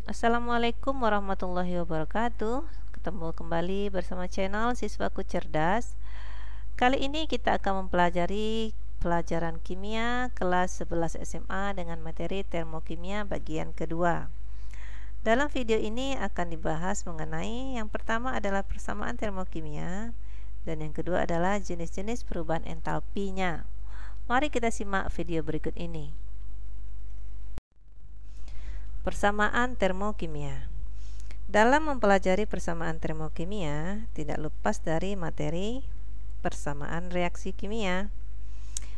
Assalamualaikum warahmatullahi wabarakatuh. Ketemu kembali bersama channel Siswaku Cerdas. Kali ini kita akan mempelajari pelajaran kimia kelas 11 SMA dengan materi termokimia bagian kedua. Dalam video ini akan dibahas mengenai yang pertama adalah persamaan termokimia dan yang kedua adalah jenis-jenis perubahan entalpinya. Mari kita simak video berikut ini. Persamaan termokimia. Dalam mempelajari persamaan termokimia, tidak lepas dari materi persamaan reaksi kimia.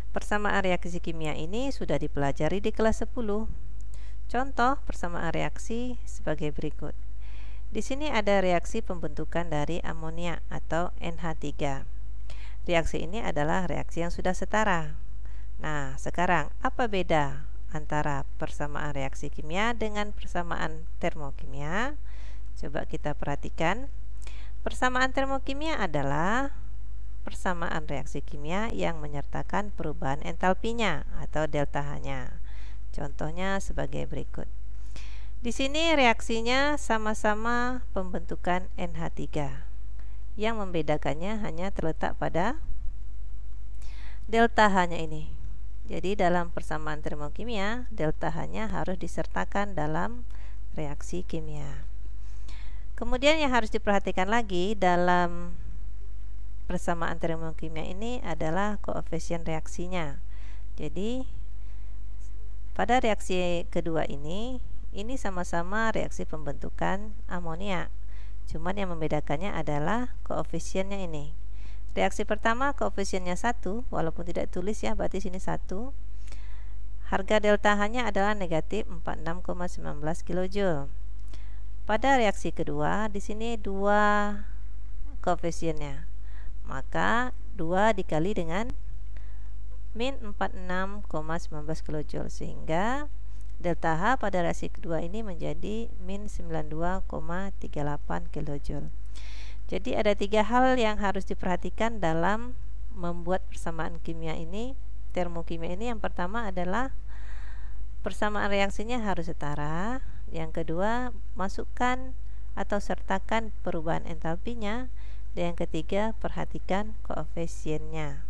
Persamaan reaksi kimia ini sudah dipelajari di kelas 10. Contoh persamaan reaksi sebagai berikut. Di sini ada reaksi pembentukan dari amonia atau NH3. Reaksi ini adalah reaksi yang sudah setara. Nah, sekarang apa beda antara persamaan reaksi kimia dengan persamaan termokimia? Coba kita perhatikan. Persamaan termokimia adalah persamaan reaksi kimia yang menyertakan perubahan entalpinya atau delta H-nya. Contohnya sebagai berikut. Di sini reaksinya sama-sama pembentukan NH3. Yang membedakannya hanya terletak pada delta H-nya ini. Jadi dalam persamaan termokimia, delta H-nya harus disertakan dalam reaksi kimia. Kemudian yang harus diperhatikan lagi dalam persamaan termokimia ini adalah koefisien reaksinya. Jadi pada reaksi kedua ini sama-sama reaksi pembentukan amonia. Cuman yang membedakannya adalah koefisiennya ini. Reaksi pertama koefisiennya 1, walaupun tidak tulis ya, berarti sini 1. Harga delta H-nya adalah negatif 46,19 kJ. Pada reaksi kedua, di sini 2 koefisiennya. Maka 2 dikali dengan min 46,19 kJ, sehingga delta H pada reaksi kedua ini menjadi min 92,38 kJ. Jadi ada 3 hal yang harus diperhatikan dalam membuat persamaan kimia ini, termokimia ini. Yang pertama adalah persamaan reaksinya harus setara. Yang kedua, masukkan atau sertakan perubahan entalpinya. Dan yang ketiga, perhatikan koefisiennya.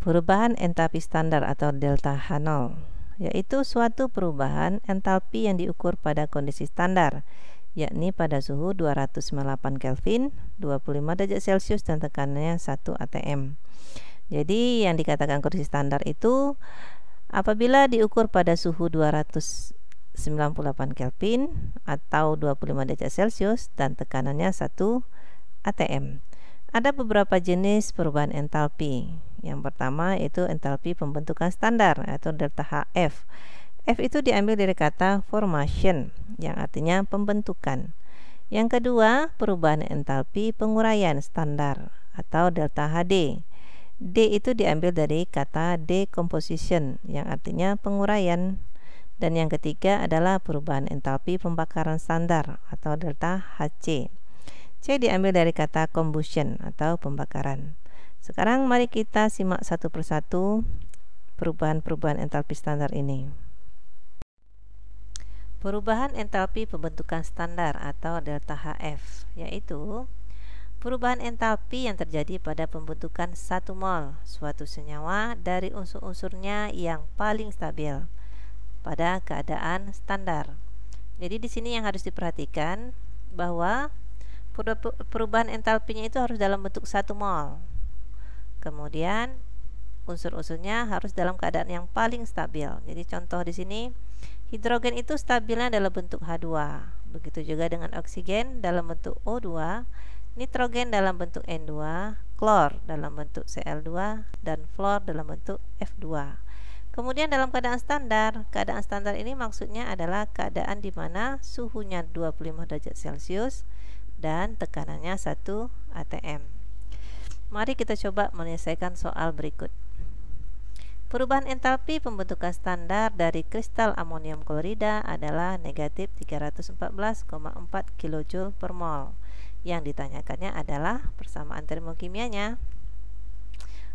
Perubahan entalpi standar atau delta H0 yaitu suatu perubahan entalpi yang diukur pada kondisi standar, yakni pada suhu 298 Kelvin, 25 derajat Celcius dan tekanannya 1 atm. Jadi yang dikatakan kondisi standar itu apabila diukur pada suhu 298 Kelvin atau 25 derajat Celcius dan tekanannya 1 atm. Ada beberapa jenis perubahan entalpi. Yang pertama yaitu entalpi pembentukan standar atau delta HF. F itu diambil dari kata formation yang artinya pembentukan. Yang kedua, perubahan entalpi penguraian standar atau delta HD. D itu diambil dari kata decomposition yang artinya penguraian. Dan yang ketiga adalah perubahan entalpi pembakaran standar atau delta HC. C diambil dari kata combustion atau pembakaran. Sekarang mari kita simak satu persatu perubahan-perubahan entalpi standar ini. Perubahan entalpi pembentukan standar atau delta HF yaitu perubahan entalpi yang terjadi pada pembentukan 1 mol suatu senyawa dari unsur-unsurnya yang paling stabil pada keadaan standar. Jadi di sini yang harus diperhatikan bahwa perubahan entalpinya itu harus dalam bentuk 1 mol. Kemudian unsur-unsurnya harus dalam keadaan yang paling stabil. Jadi contoh di sini hidrogen itu stabilnya dalam bentuk H2. Begitu juga dengan oksigen dalam bentuk O2, nitrogen dalam bentuk N2, klor dalam bentuk Cl2 dan fluor dalam bentuk F2. Kemudian dalam keadaan standar ini maksudnya adalah keadaan di mana suhunya 25 derajat Celcius dan tekanannya 1 atm. Mari kita coba menyelesaikan soal berikut. Perubahan entalpi pembentukan standar dari kristal amonium klorida adalah negatif 314,4 kJ per mol. Yang ditanyakannya adalah persamaan termokimianya.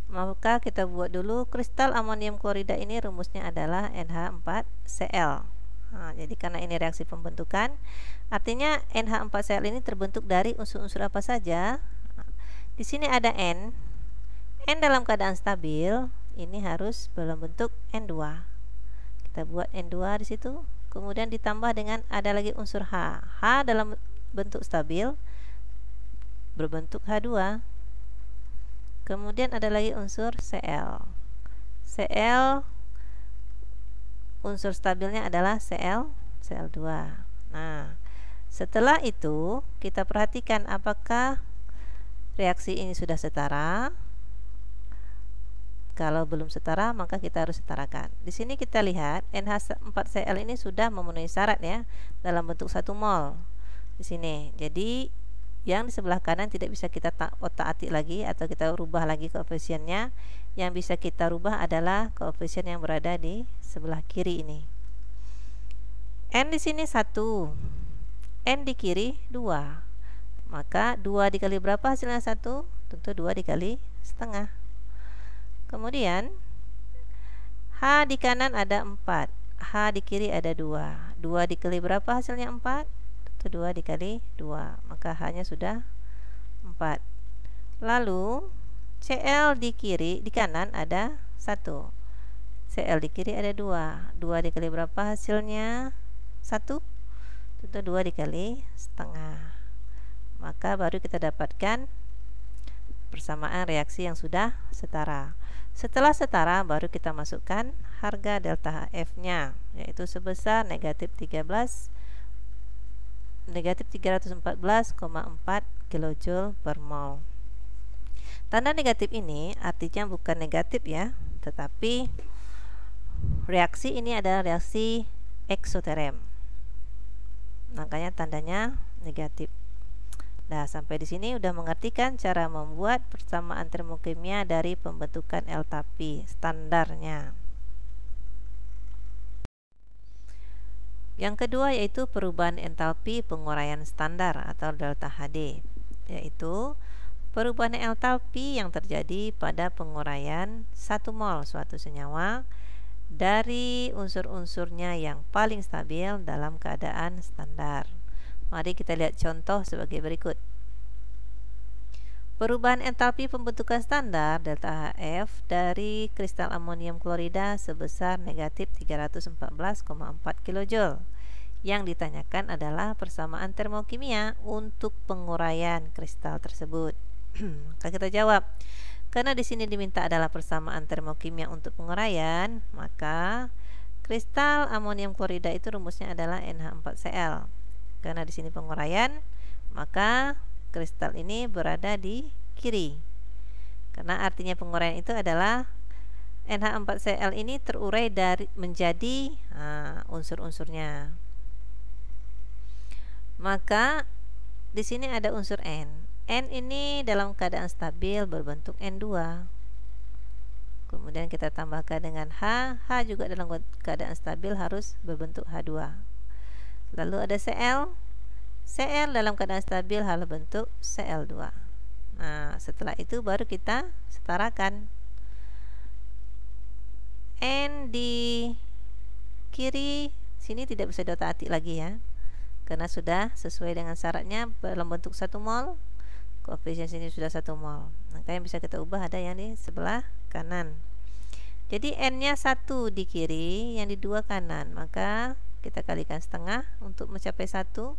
Maka kita buat dulu kristal amonium klorida ini rumusnya adalah NH4Cl Nah, jadi karena ini reaksi pembentukan, artinya NH4Cl ini terbentuk dari unsur-unsur apa saja. Di sini ada N dalam keadaan stabil, ini harus dalam bentuk N2. Kita buat N2 di situ, kemudian ditambah dengan ada lagi unsur H. H dalam bentuk stabil berbentuk H2. Kemudian ada lagi unsur Cl. Cl unsur stabilnya adalah Cl2. Nah, setelah itu kita perhatikan apakah reaksi ini sudah setara. Kalau belum setara, maka kita harus setarakan. Di sini kita lihat NH4Cl ini sudah memenuhi syarat ya, dalam bentuk 1 mol. Di sini. Jadi yang di sebelah kanan tidak bisa kita otak-atik lagi atau kita rubah lagi koefisiennya. Yang bisa kita rubah adalah koefisien yang berada di sebelah kiri ini. N di sini 1, N di kiri 2. Maka 2 dikali berapa hasilnya 1? Tentu 2 dikali setengah. Kemudian H di kanan ada 4, H di kiri ada 2. 2 dikali berapa hasilnya 4? Tentu 2 dikali 2. Maka H-nya sudah 4. Lalu Cl di kiri, di kanan ada 1. Cl di kiri ada 2. 2 dikali berapa hasilnya? 1. Tentu 2 dikali setengah. Maka baru kita dapatkan persamaan reaksi yang sudah setara. Setelah setara baru kita masukkan harga delta F-nya, yaitu sebesar negatif 314,4 kJ per mol. Tanda negatif ini artinya bukan negatif ya, tetapi reaksi ini adalah reaksi eksoterm. Makanya tandanya negatif. Nah, sampai di sini udah mengertikan cara membuat persamaan termokimia dari pembentukan entalpi standarnya. Yang kedua yaitu perubahan entalpi penguraian standar atau delta HD, yaitu perubahan entalpi yang terjadi pada penguraian 1 mol suatu senyawa dari unsur-unsurnya yang paling stabil dalam keadaan standar. Mari kita lihat contoh sebagai berikut. Perubahan entalpi pembentukan standar delta HF dari kristal amonium klorida sebesar negatif 314,4 kJ. Yang ditanyakan adalah persamaan termokimia untuk penguraian kristal tersebut. Maka kita jawab, karena di sini diminta adalah persamaan termokimia untuk penguraian, maka kristal amonium klorida itu rumusnya adalah NH4Cl. Karena di sini penguraian, maka kristal ini berada di kiri. Karena artinya penguraian itu adalah NH4Cl ini terurai dari menjadi unsur-unsurnya. Maka di sini ada unsur N. N ini dalam keadaan stabil berbentuk N2. Kemudian kita tambahkan dengan H. H juga dalam keadaan stabil harus berbentuk H2. Lalu ada Cl. Cl dalam keadaan stabil harus bentuk Cl2. Nah, setelah itu baru kita setarakan. N di kiri sini tidak bisa diotak-atik lagi ya, karena sudah sesuai dengan syaratnya dalam bentuk 1 mol. Koefisien sini sudah 1 mol. Maka yang bisa kita ubah ada yang di sebelah kanan. Jadi N-nya 1 di kiri, yang di 2 kanan. Maka kita kalikan setengah untuk mencapai 1.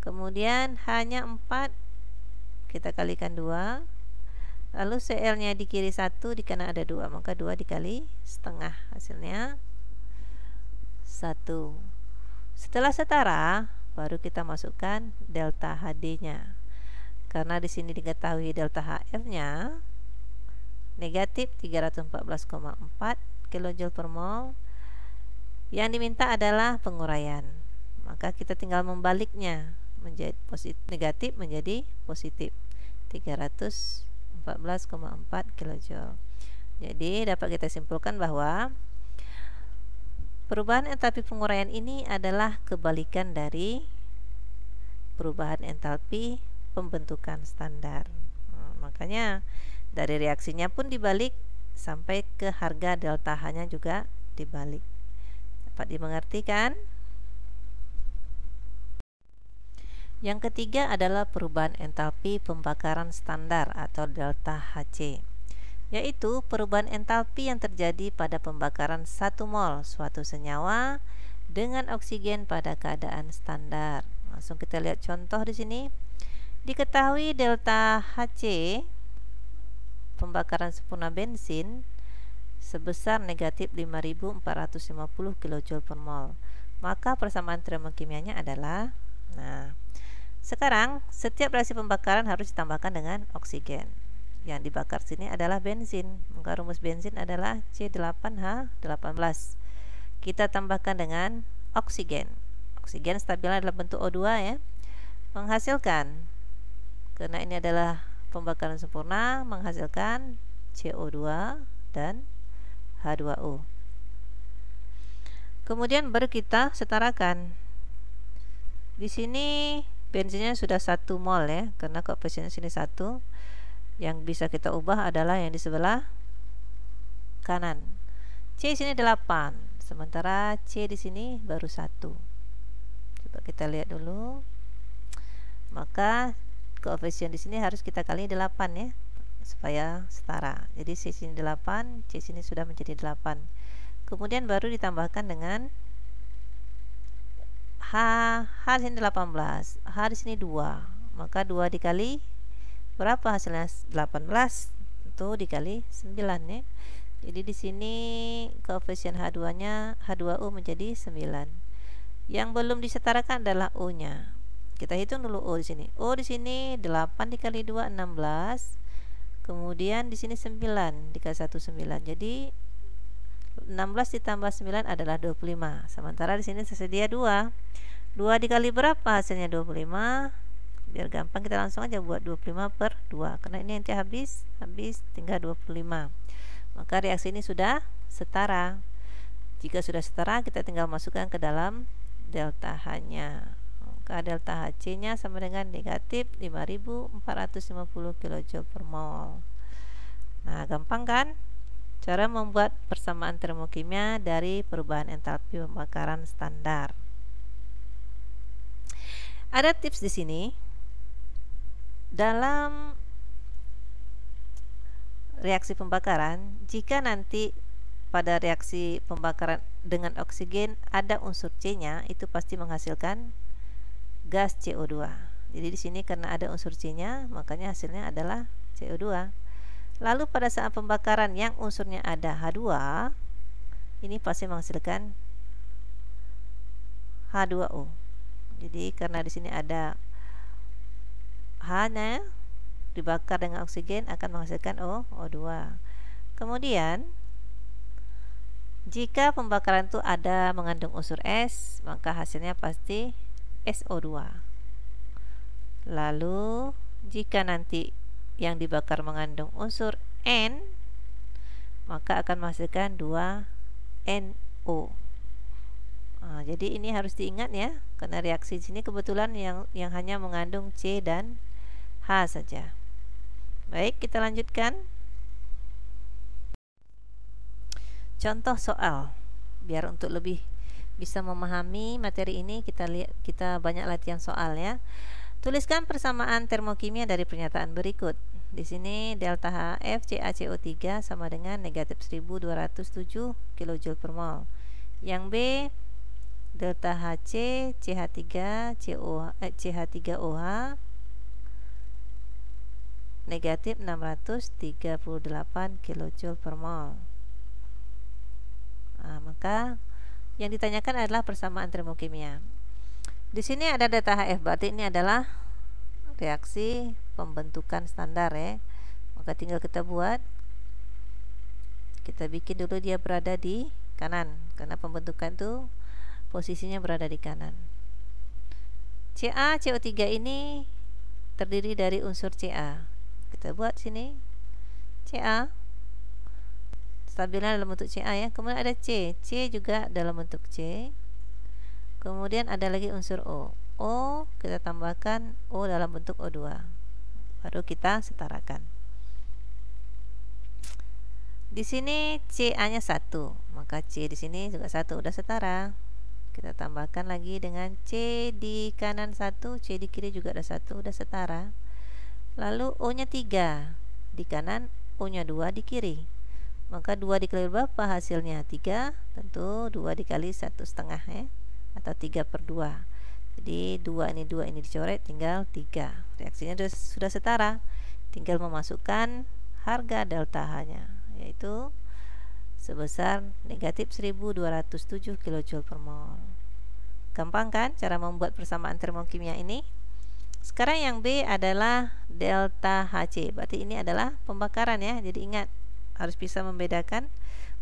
Kemudian H-nya 4, kita kalikan 2. Lalu Cl-nya di kiri 1, di kanan ada 2, maka 2 dikali setengah, hasilnya 1. Setelah setara, baru kita masukkan delta HD-nya. Karena di sini diketahui delta HF-nya negatif 314,4 kJ per mol. Yang diminta adalah penguraian. Maka kita tinggal membaliknya, menjadi negatif menjadi positif, 314,4 kJ. Jadi dapat kita simpulkan bahwa perubahan entalpi penguraian ini adalah kebalikan dari perubahan entalpi pembentukan standar. Makanya dari reaksinya pun dibalik sampai ke harga delta H-nya juga dibalik. Dapat dimengerti kan? Yang ketiga adalah perubahan entalpi pembakaran standar atau delta Hc, yaitu perubahan entalpi yang terjadi pada pembakaran 1 mol suatu senyawa dengan oksigen pada keadaan standar. Langsung kita lihat contoh di sini. Diketahui delta Hc pembakaran sempurna bensin sebesar negatif 5450 kJ per mol. Maka persamaan termokimianya adalah, sekarang setiap reaksi pembakaran harus ditambahkan dengan oksigen. Yang dibakar sini adalah bensin, maka rumus bensin adalah C8H18. Kita tambahkan dengan oksigen. Oksigen stabilnya dalam bentuk O2 ya. Menghasilkan, karena ini adalah pembakaran sempurna, menghasilkan CO2 dan H2O. Kemudian baru kita setarakan. Di sini bensinnya sudah 1 mol ya, karena koefisiennya sini 1. Yang bisa kita ubah adalah yang di sebelah kanan. C sini 8, sementara C di sini baru 1. Coba kita lihat dulu. Maka koefisien di sini harus kita kali 8 ya, supaya setara. Jadi C sini 8, C sini sudah menjadi 8. Kemudian baru ditambahkan dengan H sini 18, H di sini 2. Maka 2 dikali berapa hasilnya? 18. Itu dikali 9 ya. Jadi di sini koefisien H2-nya, H2O menjadi 9. Yang belum disetarakan adalah O-nya. Kita hitung dulu O di sini. O di sini 8 dikali 2 16. Kemudian di sini 9 dikali 1 9. Jadi 16 ditambah 9 adalah 25. Sementara di sini tersedia 2. 2 dikali berapa hasilnya? 25. Biar gampang kita langsung aja buat 25 per 2, karena ini nanti habis tinggal 25. Maka reaksi ini sudah setara. Jika sudah setara, kita tinggal masukkan ke dalam delta H-nya. Maka delta Hc nya sama dengan negatif 5450 kJ per mol. Nah, gampang kan cara membuat persamaan termokimia dari perubahan entalpi pembakaran standar. Ada tips di sini. Dalam reaksi pembakaran, jika nanti pada reaksi pembakaran dengan oksigen ada unsur C-nya, itu pasti menghasilkan gas CO2. Jadi di sini karena ada unsur C-nya, makanya hasilnya adalah CO2. Lalu pada saat pembakaran yang unsurnya ada H2, ini pasti menghasilkan H2O. Jadi karena di sini ada H-nya dibakar dengan oksigen akan menghasilkan O2. Kemudian jika pembakaran itu ada mengandung unsur S, maka hasilnya pasti SO2. Lalu jika nanti yang dibakar mengandung unsur N, maka akan menghasilkan 2NO. Jadi ini harus diingat ya, karena reaksi di sini kebetulan yang hanya mengandung C dan H saja. Baik, kita lanjutkan. Contoh soal. Biar untuk lebih bisa memahami materi ini, kita banyak latihan soal ya. Tuliskan persamaan termokimia dari pernyataan berikut. Di sini delta HF CaCO3 sama dengan negatif 1207 kJ per mol. Yang B, delta Hc CH3OH negatif 638 kJ per mol. Maka yang ditanyakan adalah persamaan termokimia. Di sini ada delta HF, berarti ini adalah reaksi pembentukan standar ya. Maka tinggal kita buat, kita bikin dulu dia berada di kanan, karena pembentukan itu posisinya berada di kanan. CaCO3 ini terdiri dari unsur Ca. Kita buat sini Ca, stabilnya dalam bentuk Ca ya. Kemudian ada C juga dalam bentuk C. Kemudian ada lagi unsur O. O kita tambahkan O dalam bentuk O2. Baru kita setarakan. Di sini Ca-nya 1, maka C di sini juga 1, udah setara. Kita tambahkan lagi dengan C di kanan 1, C di kiri juga ada 1, udah setara. Lalu O nya 3 di kanan, O nya 2 di kiri. Maka 2 dikali berapa hasilnya? 3. Tentu 2 dikali 1,5 ya, atau 3/2. Jadi 2 ini dicoret, tinggal 3. Reaksinya sudah setara. Tinggal memasukkan harga delta H-nya, yaitu sebesar negatif 1207 kJ per mol. Gampang kan cara membuat persamaan termokimia ini? Sekarang yang B adalah delta Hc. Berarti ini adalah pembakaran ya. Jadi ingat, harus bisa membedakan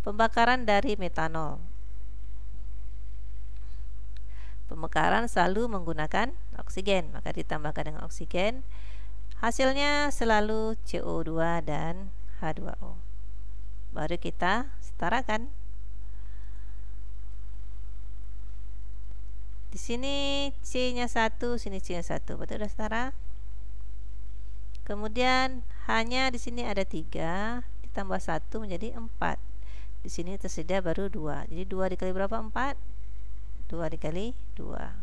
pembakaran dari metanol. Pembakaran selalu menggunakan oksigen, maka ditambahkan dengan oksigen. Hasilnya selalu CO2 dan H2O. Baru kita setarakan. Di sini C-nya 1, sini C-nya 1. Betul, sudah setara. Kemudian H-nya di sini ada 3, ditambah 1 menjadi 4. Di sini tersedia baru 2. Jadi 2 dikali berapa? 4. 2 dikali 2.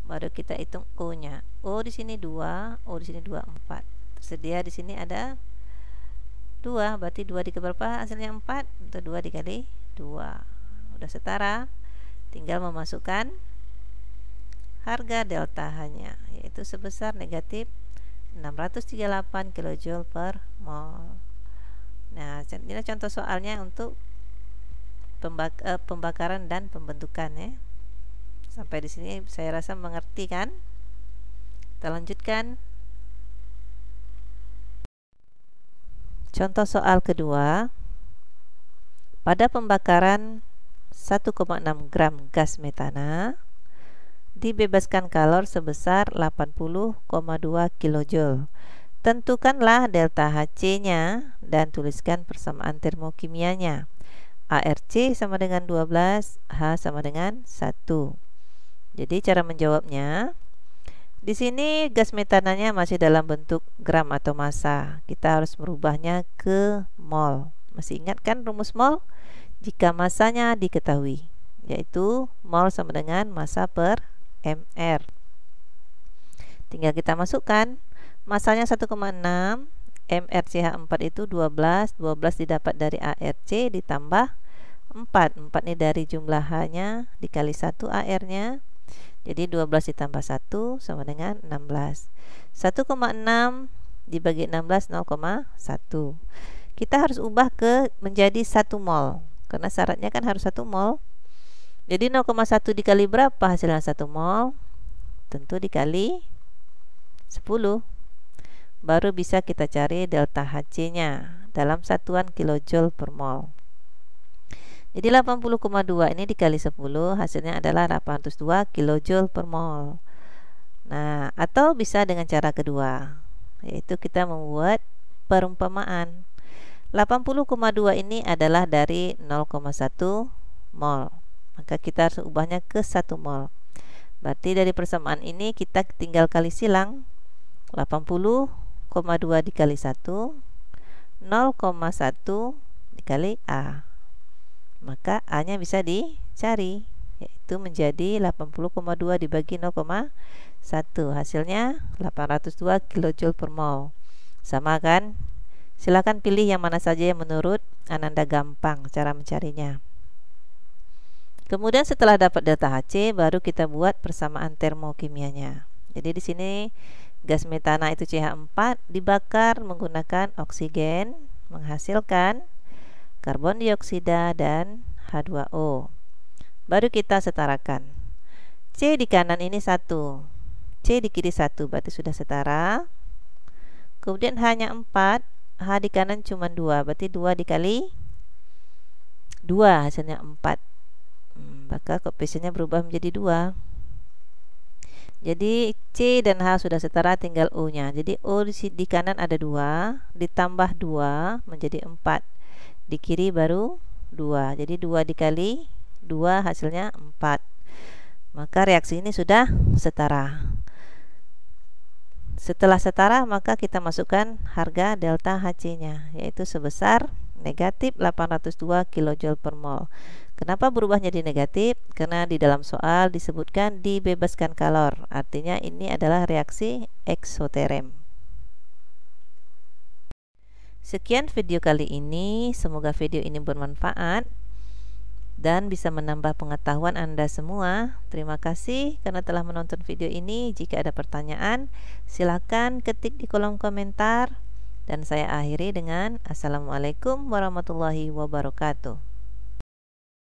Baru kita hitung O-nya. O di sini 2, O di sini 2, 4. Tersedia di sini ada 2, berarti 2 dikali berapa? Hasilnya 4. Untuk 2 dikali 2. Udah setara. Tinggal memasukkan harga delta H-nya, yaitu sebesar negatif 638 kJ per mol. Nah, ini contoh soalnya untuk pembakaran dan pembentukan ya. Sampai di sini saya rasa mengerti kan? Kita lanjutkan. Contoh soal kedua. Pada pembakaran 1,6 gram gas metana dibebaskan kalor sebesar 80,2 kJ. Tentukanlah delta Hc-nya dan tuliskan persamaan termokimianya. ARC sama dengan 12, H sama dengan 1. Jadi cara menjawabnya, di sini gas metananya masih dalam bentuk gram atau massa. Kita harus merubahnya ke mol. Masih ingat kan rumus mol? Jika massanya diketahui, yaitu mol sama dengan massa per mR. Tinggal kita masukkan. Massanya 1,6, MrCH4 itu 12. 12 didapat dari ARC ditambah 4. 4 ini dari jumlah H-nya dikali 1 AR-nya. Jadi 12 ditambah 1 sama dengan 16. 1,6 dibagi 16, 0,1. Kita harus ubah menjadi 1 mol. Karena syaratnya kan harus 1 mol. Jadi 0,1 dikali berapa hasilnya 1 mol? Tentu dikali 10. Baru bisa kita cari delta Hc-nya dalam satuan kilojoule per mol. Jadi 80,2 ini dikali 10 hasilnya adalah 802 kJ per mol. Nah, atau bisa dengan cara kedua, yaitu kita membuat perumpamaan. 80,2 ini adalah dari 0,1 mol. Maka kita harus ubahnya ke 1 mol. Berarti dari persamaan ini kita tinggal kali silang. 80,2 dikali 1, 0,1 dikali A. Maka A-nya bisa dicari, yaitu menjadi 80,2 dibagi 0,1. Hasilnya 802 kJ per mol. Sama kan? Silakan pilih yang mana saja yang menurut Ananda gampang cara mencarinya. Kemudian setelah dapat delta Hc, baru kita buat persamaan termokimianya. Jadi di sini gas metana itu CH4 dibakar menggunakan oksigen, menghasilkan karbon dioksida dan H2O. Baru kita setarakan. C di kanan ini 1, C di kiri 1, berarti sudah setara. Kemudian H-nya 4, H di kanan cuma 2, berarti 2 dikali 2 hasilnya 4. Maka koefisiennya berubah menjadi 2. Jadi C dan H sudah setara, tinggal O-nya. Jadi O di kanan ada 2, ditambah 2 menjadi 4. Di kiri baru 2. Jadi 2 dikali 2 hasilnya 4. Maka reaksi ini sudah setara. Setelah setara, maka kita masukkan harga delta Hc-nya, yaitu sebesar negatif 802 kJ per mol. Kenapa berubah jadi negatif? Karena di dalam soal disebutkan dibebaskan kalor, artinya ini adalah reaksi eksoterm. Sekian video kali ini, semoga video ini bermanfaat dan bisa menambah pengetahuan Anda semua. Terima kasih karena telah menonton video ini. Jika ada pertanyaan, silakan ketik di kolom komentar. Dan saya akhiri dengan Assalamualaikum warahmatullahi wabarakatuh.